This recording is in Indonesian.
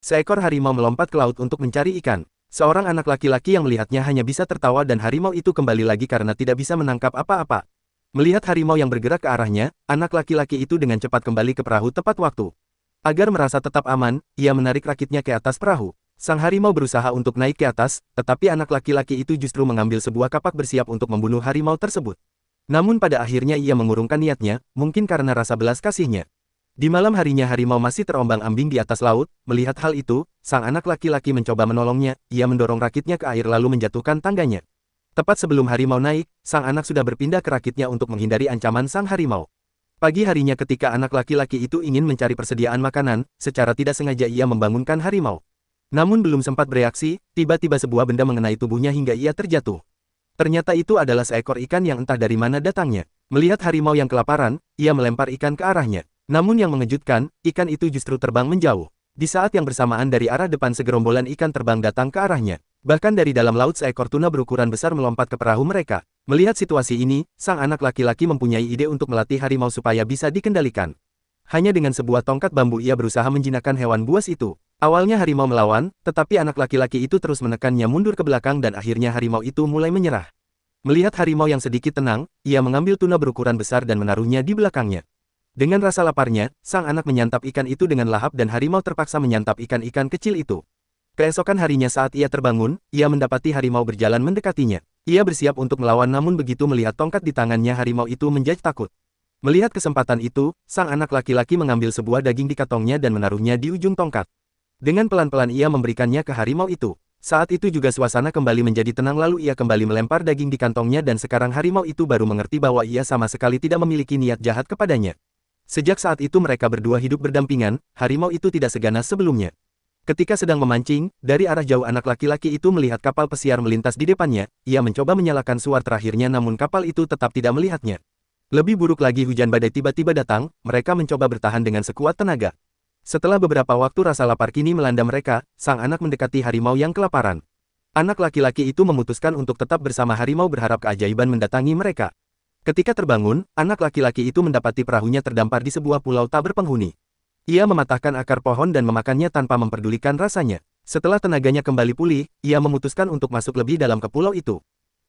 Seekor harimau melompat ke laut untuk mencari ikan. Seorang anak laki-laki yang melihatnya hanya bisa tertawa dan harimau itu kembali lagi karena tidak bisa menangkap apa-apa. Melihat harimau yang bergerak ke arahnya, anak laki-laki itu dengan cepat kembali ke perahu tepat waktu. Agar merasa tetap aman, ia menarik rakitnya ke atas perahu. Sang harimau berusaha untuk naik ke atas, tetapi anak laki-laki itu justru mengambil sebuah kapak bersiap untuk membunuh harimau tersebut. Namun pada akhirnya ia mengurungkan niatnya, mungkin karena rasa belas kasihnya. Di malam harinya harimau masih terombang-ambing di atas laut. Melihat hal itu, sang anak laki-laki mencoba menolongnya. Ia mendorong rakitnya ke air lalu menjatuhkan tangganya. Tepat sebelum harimau naik, sang anak sudah berpindah ke rakitnya untuk menghindari ancaman sang harimau. Pagi harinya ketika anak laki-laki itu ingin mencari persediaan makanan, secara tidak sengaja ia membangunkan harimau. Namun belum sempat bereaksi, tiba-tiba sebuah benda mengenai tubuhnya hingga ia terjatuh. Ternyata itu adalah seekor ikan yang entah dari mana datangnya. Melihat harimau yang kelaparan, ia melempar ikan ke arahnya. Namun yang mengejutkan, ikan itu justru terbang menjauh. Di saat yang bersamaan dari arah depan segerombolan ikan terbang datang ke arahnya. Bahkan dari dalam laut seekor tuna berukuran besar melompat ke perahu mereka. Melihat situasi ini, sang anak laki-laki mempunyai ide untuk melatih harimau supaya bisa dikendalikan. Hanya dengan sebuah tongkat bambu ia berusaha menjinakkan hewan buas itu. Awalnya harimau melawan, tetapi anak laki-laki itu terus menekannya mundur ke belakang dan akhirnya harimau itu mulai menyerah. Melihat harimau yang sedikit tenang, ia mengambil tuna berukuran besar dan menaruhnya di belakangnya. Dengan rasa laparnya, sang anak menyantap ikan itu dengan lahap dan harimau terpaksa menyantap ikan-ikan kecil itu. Keesokan harinya saat ia terbangun, ia mendapati harimau berjalan mendekatinya. Ia bersiap untuk melawan namun begitu melihat tongkat di tangannya harimau itu menjadi takut. Melihat kesempatan itu, sang anak laki-laki mengambil sebuah daging di kantongnya dan menaruhnya di ujung tongkat. Dengan pelan-pelan ia memberikannya ke harimau itu. Saat itu juga suasana kembali menjadi tenang lalu ia kembali melempar daging di kantongnya dan sekarang harimau itu baru mengerti bahwa ia sama sekali tidak memiliki niat jahat kepadanya. Sejak saat itu mereka berdua hidup berdampingan, harimau itu tidak seganas sebelumnya. Ketika sedang memancing, dari arah jauh anak laki-laki itu melihat kapal pesiar melintas di depannya, ia mencoba menyalakan suar terakhirnya namun kapal itu tetap tidak melihatnya. Lebih buruk lagi hujan badai tiba-tiba datang, mereka mencoba bertahan dengan sekuat tenaga. Setelah beberapa waktu rasa lapar kini melanda mereka, sang anak mendekati harimau yang kelaparan. Anak laki-laki itu memutuskan untuk tetap bersama harimau berharap keajaiban mendatangi mereka. Ketika terbangun, anak laki-laki itu mendapati perahunya terdampar di sebuah pulau tak berpenghuni. Ia mematahkan akar pohon dan memakannya tanpa memperdulikan rasanya. Setelah tenaganya kembali pulih, ia memutuskan untuk masuk lebih dalam ke pulau itu.